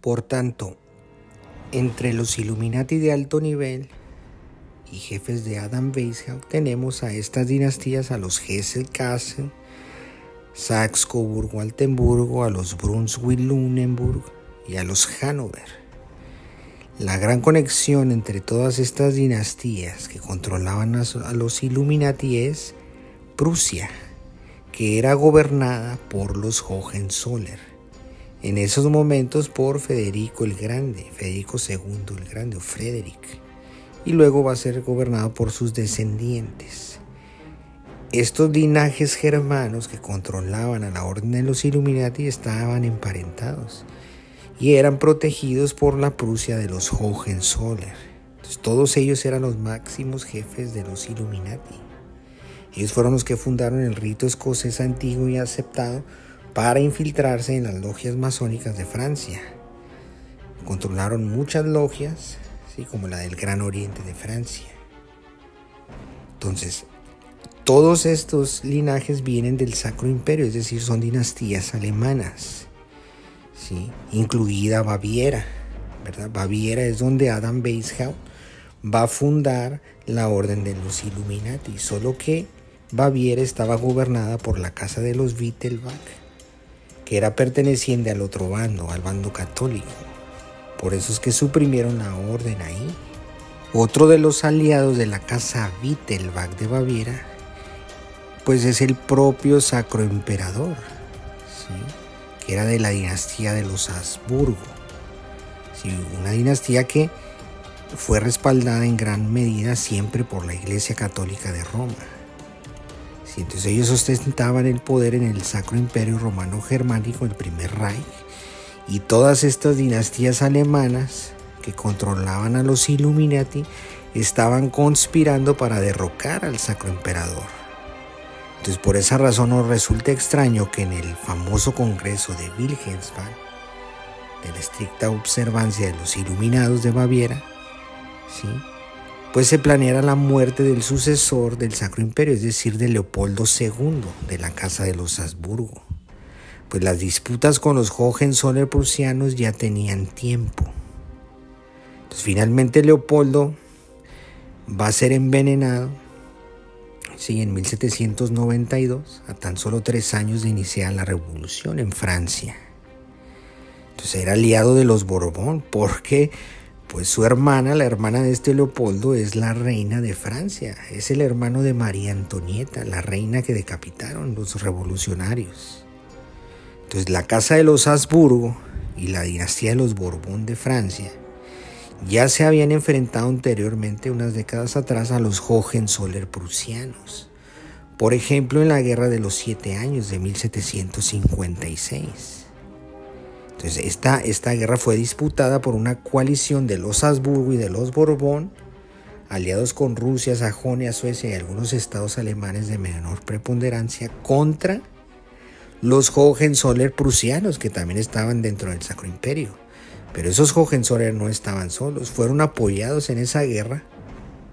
Por tanto, entre los Illuminati de alto nivel y jefes de Adam Weishaupt tenemos a estas dinastías, a los Hesse-Kassel, Saxe-Coburgo-Altenburgo, a los Brunswick-Lunenburg y a los Hannover. La gran conexión entre todas estas dinastías que controlaban a los Illuminati es Prusia, que era gobernada por los Hohenzollern, en esos momentos por Federico el Grande, Federico II el Grande o Frederick, y luego va a ser gobernado por sus descendientes. Estos linajes germanos que controlaban a la orden de los Illuminati estaban emparentados y eran protegidos por la Prusia de los Hohenzollern. Entonces, todos ellos eran los máximos jefes de los Illuminati. Ellos fueron los que fundaron el rito escocés antiguo y aceptado para infiltrarse en las logias masónicas de Francia. Controlaron muchas logias, ¿sí?, como la del Gran Oriente de Francia. Entonces, todos estos linajes vienen del Sacro Imperio, es decir, son dinastías alemanas, ¿sí?, incluida Baviera, ¿verdad? Baviera es donde Adam Weishaupt va a fundar la orden de los Illuminati, solo que Baviera estaba gobernada por la casa de los Wittelsbach, que era perteneciente al otro bando, al bando católico. Por eso es que suprimieron la orden ahí. Otro de los aliados de la casa Wittelsbach de Baviera, pues es el propio Sacro Emperador, ¿sí?, que era de la dinastía de los Habsburgo, ¿sí?, una dinastía que fue respaldada en gran medida siempre por la Iglesia Católica de Roma. Sí, entonces ellos ostentaban el poder en el Sacro Imperio Romano Germánico, el Primer Reich, y todas estas dinastías alemanas que controlaban a los Illuminati estaban conspirando para derrocar al Sacro Emperador. Entonces, por esa razón nos resulta extraño que en el famoso Congreso de Wilhelmsbach, de la estricta observancia de los Iluminados de Baviera, ¿sí?, pues se planeara la muerte del sucesor del Sacro Imperio, es decir, de Leopoldo II, de la Casa de los Habsburgo. Pues las disputas con los Hohenzollern prusianos ya tenían tiempo. Entonces, finalmente Leopoldo va a ser envenenado, sí, en 1792, a tan solo 3 años de iniciar la revolución en Francia. Entonces era aliado de los Borbón, porque pues su hermana, la hermana de este Leopoldo, es la reina de Francia, es el hermano de María Antonieta, la reina que decapitaron los revolucionarios. Entonces la casa de los Habsburgo y la dinastía de los Borbón de Francia ya se habían enfrentado anteriormente, unas décadas atrás, a los Hohenzollern prusianos. Por ejemplo, en la Guerra de los 7 Años de 1756. Entonces, esta guerra fue disputada por una coalición de los Habsburgo y de los Borbón, aliados con Rusia, Sajonia, Suecia y algunos estados alemanes de menor preponderancia, contra los Hohenzollern prusianos, que también estaban dentro del Sacro Imperio. Pero esos Hohenzollern no estaban solos, fueron apoyados en esa guerra.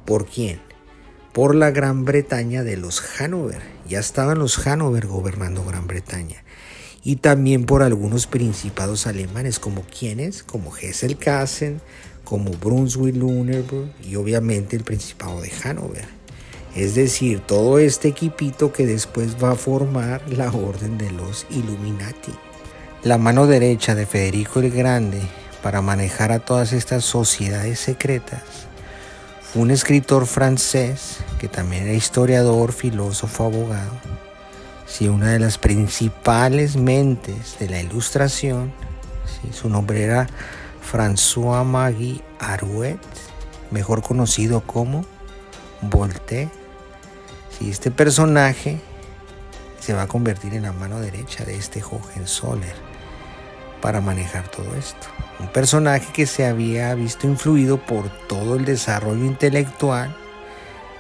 ¿Por quién? Por la Gran Bretaña de los Hannover. Ya estaban los Hannover gobernando Gran Bretaña. Y también por algunos principados alemanes, como quienes, como Hesse-Kassel, como Brunswick-Lunenburg y obviamente el Principado de Hannover. Es decir, todo este equipito que después va a formar la Orden de los Illuminati. La mano derecha de Federico el Grande para manejar a todas estas sociedades secretas fue un escritor francés que también era historiador, filósofo, abogado. Sí, una de las principales mentes de la Ilustración, sí, su nombre era François-Marie Arouet, mejor conocido como Voltaire. Sí, este personaje se va a convertir en la mano derecha de este Hohenzollern para manejar todo esto. Un personaje que se había visto influido por todo el desarrollo intelectual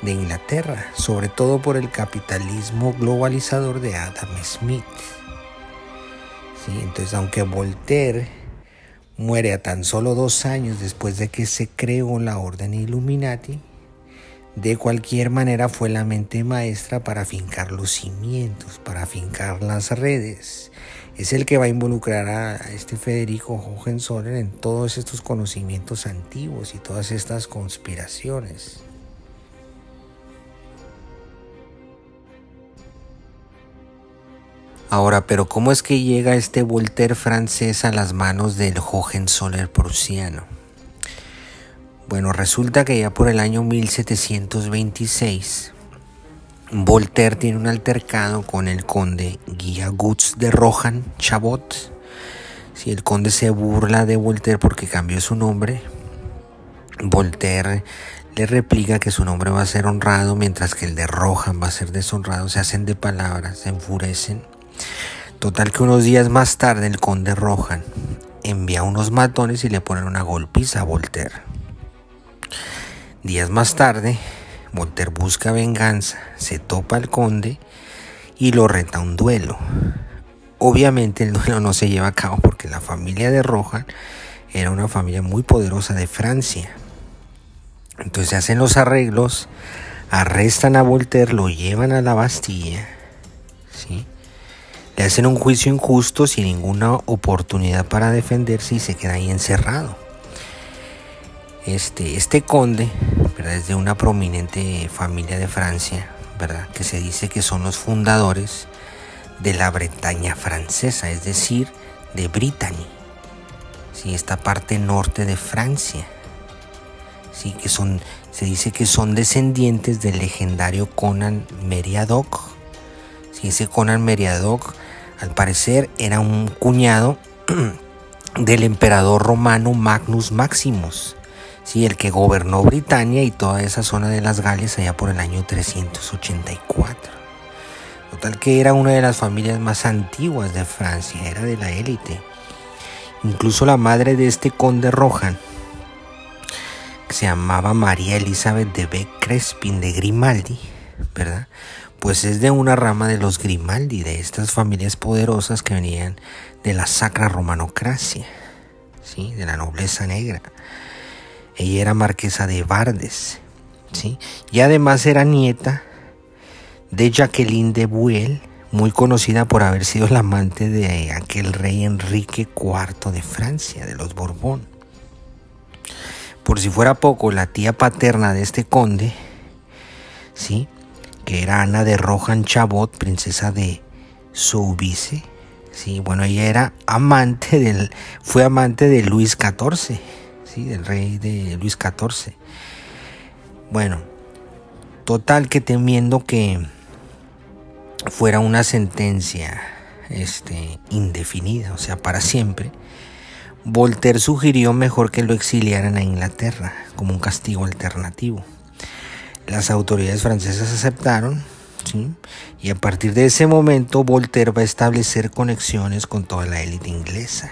de Inglaterra, sobre todo por el capitalismo globalizador de Adam Smith. Sí, entonces, aunque Voltaire muere a tan solo 2 años después de que se creó la Orden Illuminati, de cualquier manera fue la mente maestra para afincar los cimientos, para afincar las redes es el que va a involucrar a este Federico Hohenzollern en todos estos conocimientos antiguos y todas estas conspiraciones. Ahora, pero ¿cómo es que llega este Voltaire francés a las manos del Hohenzollern prusiano? Bueno, resulta que ya por el año 1726, Voltaire tiene un altercado con el conde Guillaume de Rohan-Chabot. Si el conde se burla de Voltaire porque cambió su nombre, Voltaire le replica que su nombre va a ser honrado mientras que el de Rohan va a ser deshonrado. Se hacen de palabras, se enfurecen. Total que unos días más tarde el conde Rohan envía unos matones y le ponen una golpiza a Voltaire. Días más tarde, Voltaire busca venganza, se topa al conde y lo reta a un duelo. Obviamente el duelo no se lleva a cabo porque la familia de Rohan era una familia muy poderosa de Francia. Entonces se hacen los arreglos, arrestan a Voltaire, lo llevan a la Bastilla, ¿sí? Le hacen un juicio injusto sin ninguna oportunidad para defenderse y se queda ahí encerrado. Este conde, ¿verdad?, es de una prominente familia de Francia, ¿verdad?, que se dice que son los fundadores de la Bretaña francesa, es decir, de Brittany, ¿sí?, esta parte norte de Francia, ¿sí?, que se dice que son descendientes del legendario Conan Meriadoc. ¿Sí? Ese Conan Meriadoc, al parecer, era un cuñado del emperador romano Magnus Maximus, ¿sí?, el que gobernó Britania y toda esa zona de las Galias allá por el año 384. Total que era una de las familias más antiguas de Francia, era de la élite. Incluso la madre de este conde Rohan, que se llamaba María Elizabeth de Beck-Crespin de Grimaldi, ¿verdad?, pues es de una rama de los Grimaldi, de estas familias poderosas que venían de la Sacra Romanocracia, ¿sí?, de la nobleza negra. Ella era marquesa de Bardes, ¿sí?, y además era nieta de Jacqueline de Buell, muy conocida por haber sido la amante de aquel rey Enrique IV de Francia, de los Borbón. Por si fuera poco, la tía paterna de este conde, ¿sí?, que era Ana de Rohan-Chabot, princesa de Soubise, ¿sí?, bueno, ella fue amante de Luis XIV, ¿sí?, del rey de Luis XIV. Bueno, total que temiendo que fuera una sentencia indefinida, o sea, para siempre, Voltaire sugirió mejor que lo exiliaran a Inglaterra como un castigo alternativo. Las autoridades francesas aceptaron, ¿sí?, y a partir de ese momento Voltaire va a establecer conexiones con toda la élite inglesa.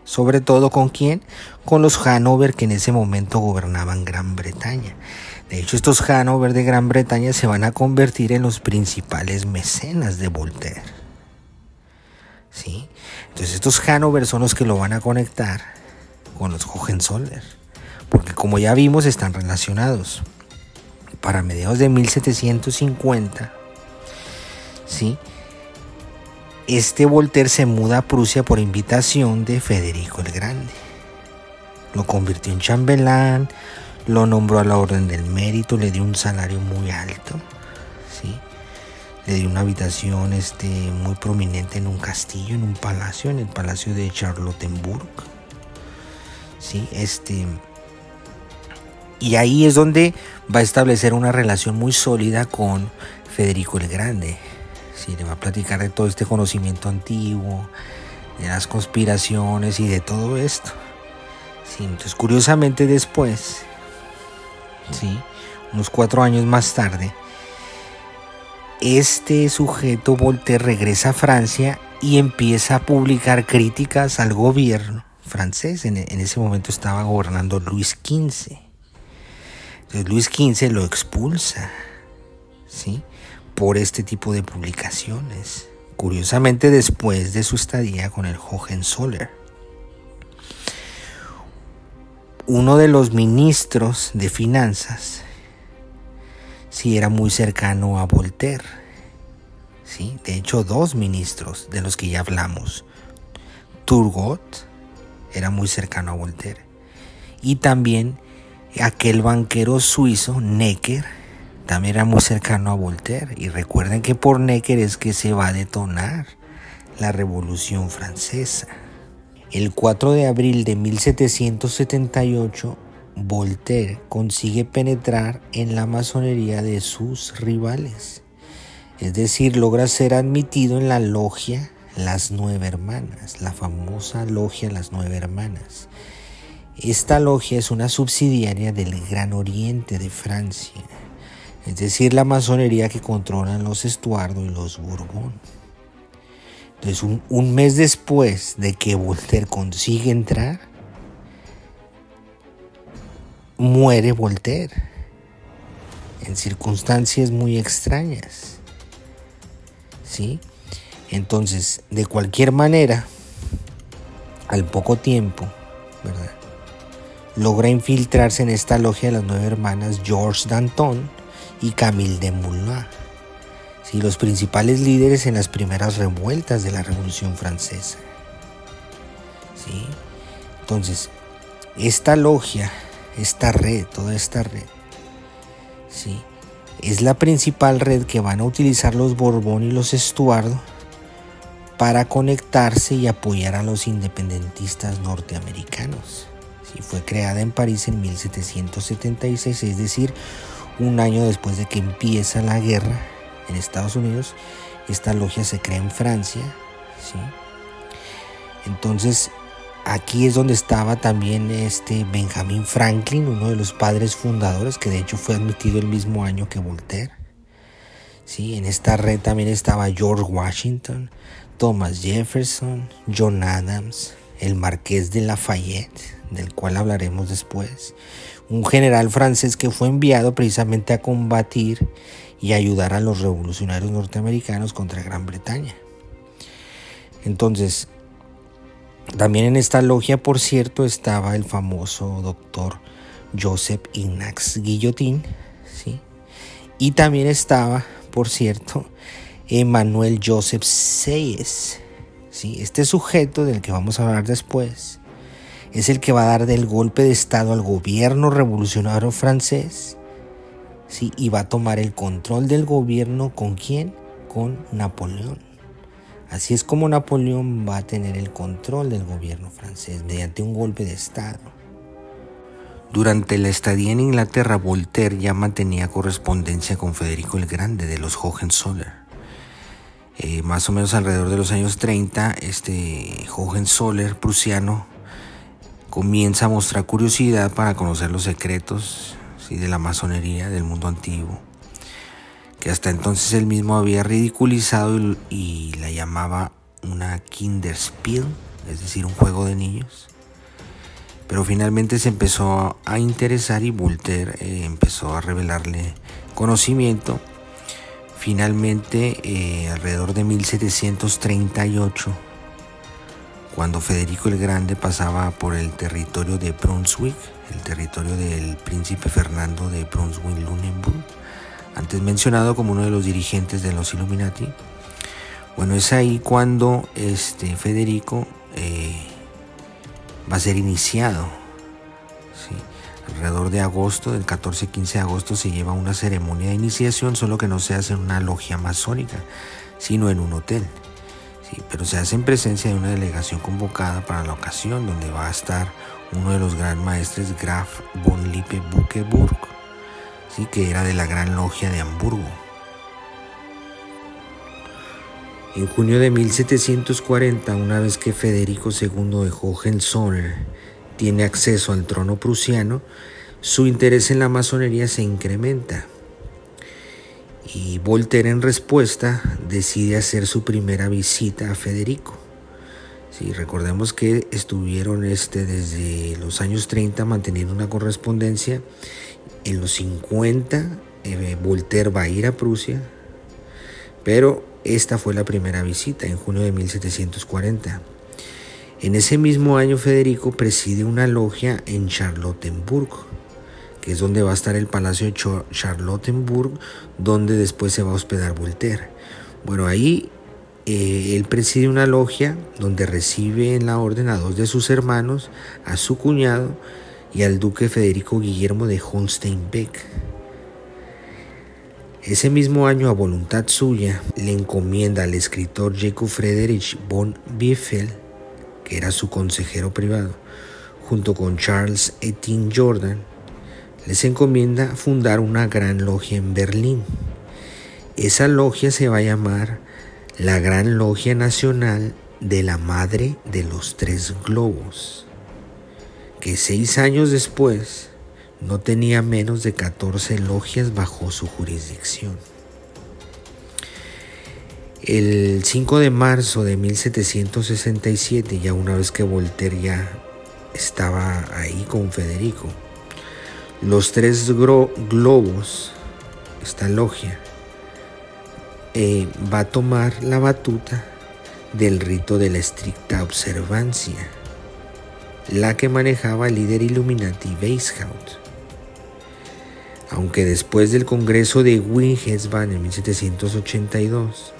Sobre todo ¿con quién? Con los Hanover, que en ese momento gobernaban Gran Bretaña. De hecho, estos Hanover de Gran Bretaña se van a convertir en los principales mecenas de Voltaire, ¿sí? Entonces estos Hanover son los que lo van a conectar con los Hohenzollern, porque como ya vimos están relacionados. Para mediados de 1750, ¿sí?, Voltaire se muda a Prusia por invitación de Federico el Grande. Lo convirtió en chambelán, lo nombró a la Orden del Mérito, le dio un salario muy alto, ¿sí?, le dio una habitación muy prominente en un castillo, en un palacio, en el Palacio de Charlottenburg, ¿sí?, y ahí es donde va a establecer una relación muy sólida con Federico el Grande. Sí, le va a platicar de todo este conocimiento antiguo, de las conspiraciones y de todo esto. Sí, entonces, curiosamente después, ¿sí?, unos 4 años más tarde, este sujeto Voltaire regresa a Francia y empieza a publicar críticas al gobierno francés. En ese momento estaba gobernando Luis XV. Entonces Luis XV lo expulsa, ¿sí?, por este tipo de publicaciones. Curiosamente, después de su estadía con el Hohenzollern. Uno de los ministros de finanzas, sí, era muy cercano a Voltaire, ¿sí? De hecho, 2 ministros de los que ya hablamos. Turgot era muy cercano a Voltaire. Y también aquel banquero suizo, Necker, también era muy cercano a Voltaire. Y recuerden que por Necker es que se va a detonar la Revolución Francesa. El 4 de abril de 1778, Voltaire consigue penetrar en la masonería de sus rivales. Es decir, logra ser admitido en la logia Las Nueve Hermanas, la famosa logia Las Nueve Hermanas. Esta logia es una subsidiaria del Gran Oriente de Francia, es decir, la masonería que controlan los Estuardo y los Borbón. Entonces, un mes después de que Voltaire consigue entrar, muere Voltaire en circunstancias muy extrañas, ¿sí? Entonces, de cualquier manera, al poco tiempo, ¿verdad?, logra infiltrarse en esta logia de las Nueve Hermanas Georges Danton y Camille Desmoulins, ¿sí?, los principales líderes en las primeras revueltas de la Revolución Francesa, ¿sí? Entonces, esta logia, esta red, toda esta red, ¿sí?, es la principal red que van a utilizar los Borbón y los Estuardo para conectarse y apoyar a los independentistas norteamericanos. Sí, fue creada en París en 1776, es decir, un año después de que empieza la guerra en Estados Unidos. Esta logia se crea en Francia, ¿sí? Entonces, aquí es donde estaba también Benjamin Franklin, uno de los padres fundadores, que de hecho fue admitido el mismo año que Voltaire, ¿sí? En esta red también estaba George Washington, Thomas Jefferson, John Adams, el Marqués de Lafayette, del cual hablaremos después, un general francés que fue enviado precisamente a combatir y ayudar a los revolucionarios norteamericanos contra Gran Bretaña. Entonces, también en esta logia, por cierto, estaba el famoso doctor Joseph Ignace Guillotin, ¿sí? Y también estaba, por cierto, Emmanuel Joseph Sieyès, ¿sí? Este sujeto, del que vamos a hablar después, es el que va a dar del golpe de estado al gobierno revolucionario francés, ¿sí? Y va a tomar el control del gobierno. ¿Con quién? Con Napoleón. Así es como Napoleón va a tener el control del gobierno francés, mediante un golpe de estado. Durante la estadía en Inglaterra, Voltaire ya mantenía correspondencia con Federico el Grande de los Hohenzollern. Más o menos alrededor de los años 30, Hohenzollern prusiano comienza a mostrar curiosidad para conocer los secretos, ¿sí?, de la masonería del mundo antiguo, que hasta entonces él mismo había ridiculizado y la llamaba una Kinderspiel, es decir, un juego de niños. Pero finalmente se empezó a interesar y Voltaire empezó a revelarle conocimiento. Finalmente, alrededor de 1738, cuando Federico el Grande pasaba por el territorio de Brunswick, el territorio del príncipe Fernando de Brunswick-Luneburg, antes mencionado como uno de los dirigentes de los Illuminati. Bueno, es ahí cuando Federico va a ser iniciado, ¿sí? Alrededor de agosto, del 14-15 de agosto, se lleva una ceremonia de iniciación, solo que no se hace en una logia masónica, sino en un hotel, ¿sí? Pero se hace en presencia de una delegación convocada para la ocasión, donde va a estar uno de los gran maestres, Graf von Lippe-Buckeburg, ¿sí?, que era de la Gran Logia de Hamburgo. En junio de 1740, una vez que Federico II de Hohenzollern tiene acceso al trono prusiano, su interés en la masonería se incrementa y Voltaire, en respuesta, decide hacer su primera visita a Federico. Sí, recordemos que estuvieron desde los años 30 manteniendo una correspondencia. En los 50 Voltaire va a ir a Prusia, pero esta fue la primera visita en junio de 1740. En ese mismo año Federico preside una logia en Charlottenburg, que es donde va a estar el Palacio de Charlottenburg, donde después se va a hospedar Voltaire. Bueno, ahí él preside una logia donde recibe en la orden a 2 de sus hermanos, a su cuñado y al duque Federico Guillermo de Holstein-Beck. Ese mismo año, a voluntad suya, le encomienda al escritor Jacob Friedrich von Biefeld, que era su consejero privado, junto con Charles Etienne Jordan, les encomienda fundar una gran logia en Berlín. Esa logia se va a llamar la Gran Logia Nacional de la Madre de los Tres Globos, que 6 años después no tenía menos de 14 logias bajo su jurisdicción. El 5 de marzo de 1767, ya una vez que Voltaire ya estaba ahí con Federico, los Tres Globos, esta logia, va a tomar la batuta del rito de la estricta observancia, la que manejaba el líder Illuminati Weishaupt. Aunque después del Congreso de Wiesbaden en 1782,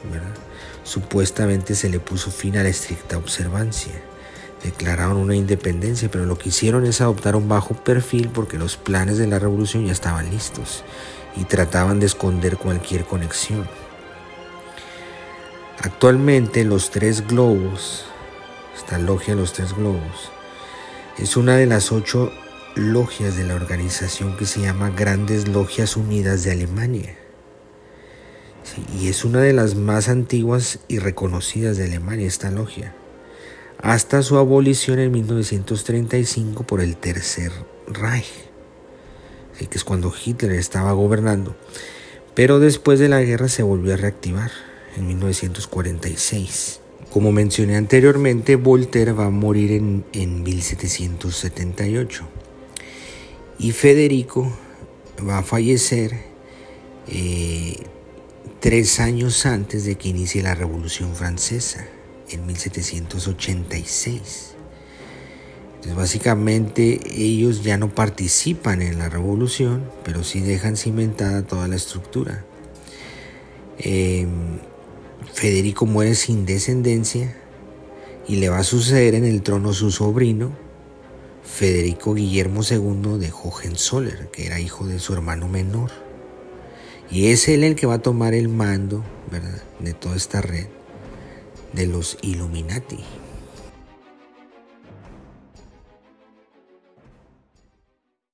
supuestamente se le puso fin a la estricta observancia. Declararon una independencia, pero lo que hicieron es adoptar un bajo perfil porque los planes de la revolución ya estaban listos y trataban de esconder cualquier conexión. Actualmente los Tres Globos, esta logia de los Tres Globos, es una de las 8 logias de la organización que se llama Grandes Logias Unidas de Alemania. Sí, y es una de las más antiguas y reconocidas de Alemania, esta logia, hasta su abolición en 1935 por el Tercer Reich, sí, que es cuando Hitler estaba gobernando, pero después de la guerra se volvió a reactivar en 1946. Como mencioné anteriormente, Voltaire va a morir en 1778 y Federico va a fallecer 3 años antes de que inicie la Revolución Francesa, en 1786. Entonces básicamente ellos ya no participan en la revolución, pero sí dejan cimentada toda la estructura. Federico muere sin descendencia y le va a suceder en el trono su sobrino, Federico Guillermo II de Hohenzollern, que era hijo de su hermano menor. Y es él el que va a tomar el mando, ¿verdad?, de toda esta red de los Illuminati.